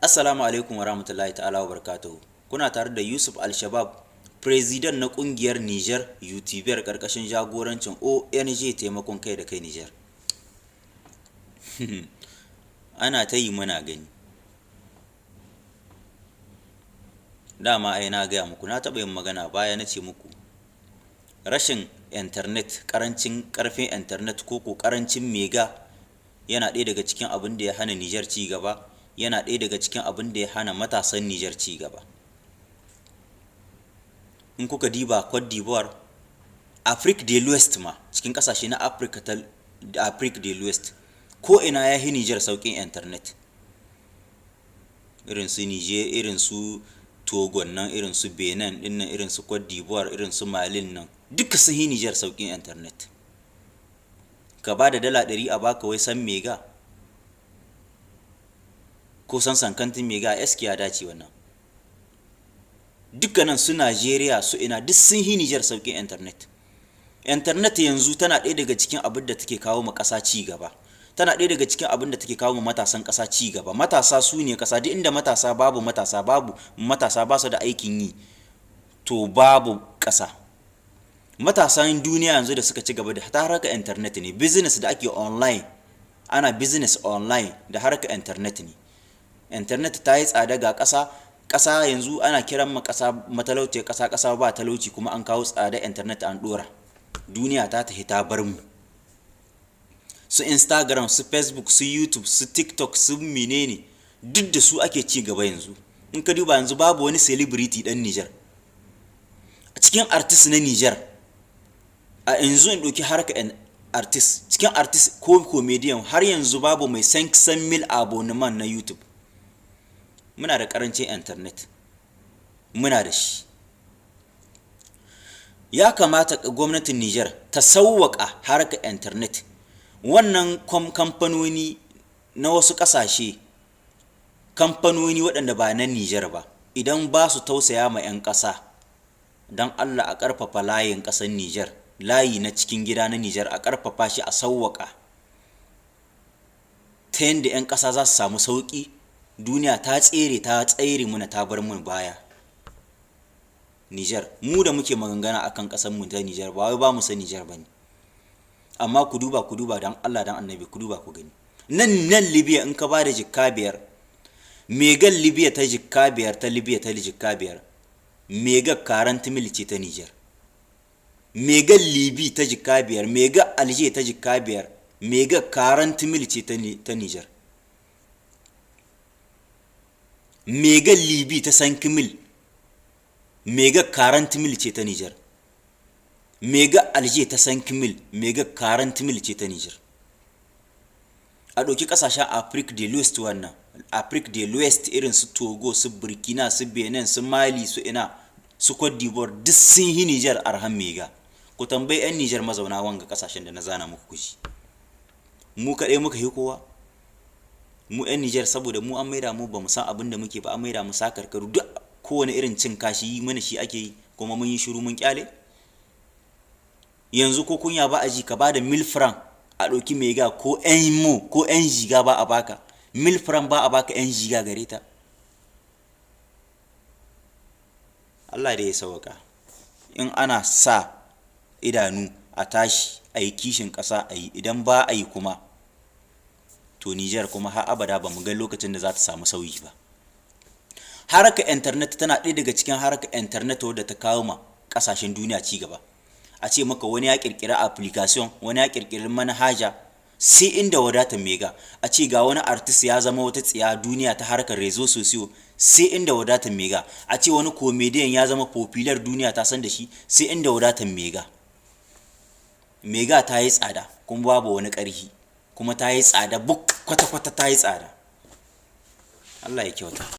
Assalamu alaikum wa rahmatullahi ta'ala wa barakatuhu. Kuna tare da Yusuf Al-Shabab, President na kungiyar Niger YouTuber karkashin jagorancin ONG taimakon kai da kai Niger. Ana ta yi muna gani. Dama ai na gaya muku, na taɓa yin magana baya na ce muku. Rashin internet, karancin karfin internet ko karancin mega yana ɗaya daga cikin abin da ya hana Niger ci gaba. Yana ɗaya daga cikin abin da ya hana matasan Niger ci gaba. In kuka diba Cote d'Ivoire, Afrique de l'Ouest ma, cikin ƙasashe na Afrique de l'Ouest, ko ina ya yi Niger sauƙin internet. Irin su Niger, irin su Togo nan, irin su Benin din nan, irin su Cote d'Ivoire, irin su Mali nan, duka sun yi Niger sauƙin internet. Ka ba da dala 100 a baka wai san mega, ko san sankantin mega, eski ya dace wannan. Dukkanin su Najeriya su ina duk sun yi Niger sauƙin internet. Internet yanzu tana ɗaya daga cikin abin da take kawo ma ƙasa ci gaba. Tana ɗaya daga cikin abin da take kawo ma matasan ƙasa ci gaba. Matasa su ne ƙasa, duk inda matasa ba su da aikin yi, to babu ƙasa. Matasan duniya yanzu da suka ci gaba da ta harkar internet ne, business da ake online, ana business online da harkar internet ne. Internet ta yi tsada ga ƙasa yanzu ana kiran ma ƙasa matalauci, ƙasa ba talauci, kuma an kawo tsada internet an ɗora. Duniya ta tafi ta bar mu. Su Instagram, su Facebook, su YouTube, su TikTok, su menene, duk da su ake ci gaba yanzu. In ka duba yanzu babu wani celebrity ɗan Niger. A cikin artist na Niger, a yanzu in ɗauki harkar artist, cikin artist ko comedian har yanzu babu mai 500,000 abonnement na YouTube. Muna da ƙarancin internet, muna da shi. Ya kamata gwamnatin Niger ta sauwaƙa harkar internet. Wannan kamfanoni na wasu ƙasashe, kamfanoni waɗanda ba na Niger ba, idan ba su tausaya ma 'yan ƙasa, don Allah a ƙarfafa layin ƙasar Niger, layi na cikin gida na Niger a ƙarfafa shi a sauwaƙa, ta yadda 'yan ƙasa za su samu sauƙi. Duniya ta tsere muna, ta bar mu baya. Niger, mu da muke magangana akan ƙasar mu ta Niger, ba wai ba mu san Niger bane. Amma ku duba dan Allah dan Annabi, ku duba ku gani. Nan Libya in ka ba da jikka 5, megan Libya ta jikka 5, ta Libya ta jikka 5, mega 40 mil ce ta Niger. Megan Libi ta jikka 5, mega Alger ta jikka 5, mega 40 mil ce ta Niger. Mega Libi ta 5 mil, mega 40 mil ce ta Niger. Mega Alger ta 5 mil, mega 40 mil ce ta Niger. A ɗauki ƙasashen Afrique de l'Ouest wannan, Afrique de l'Ouest irin su Togo, su Burkina, su Benin, su Mali, su su Cote d'Ivoire, duk sun yi Niger arhan mega. Ku tambayi 'yan Niger mazauna wanga ƙasashen da na zana muku kuji. Mu kaɗai muka yi kowa. Mu 'yan Niger saboda mu an maida mu ba mu san abin da muke ba, an maida mu sakarkaru, duk kowane irin cin kashi yi mana shi ake yi, kuma mun yi shiru mun kyale. Yanzu ko kunya ba a ji, ka ba da 1000 francs a ɗauki mega ko 'yan mo ko 'yan giga ba a baka. 1000 francs ba a baka 'yan giga gare ta. Allah da ya sauka. In ana sa idanu a tashi a yi kishin ƙasa a yi, idan ba a yi kuma, to Niger kuma har abada ba mu ga lokacin da za ta samu sauyi ba. Harkar internet tana ɗaya daga cikin harkar internet wadda ta kawo ma ƙasashen duniya ci gaba. A ce maka wani ya ƙirƙiri application, wani ya ƙirƙiri manhaja, sai inda wadatar mega. A ce ga wani artist ya zama wata tsiya duniya ta harkar rezo sosiyo, sai inda wadatar mega. A ce wani comedian ya zama popular duniya ta san da shi, sai inda wadatar mega. Mega ta yi tsada kuma babu wani ƙarfi, kuma ta yi tsada, kwata-kwata ta yi tsada. Allah ya kyauta.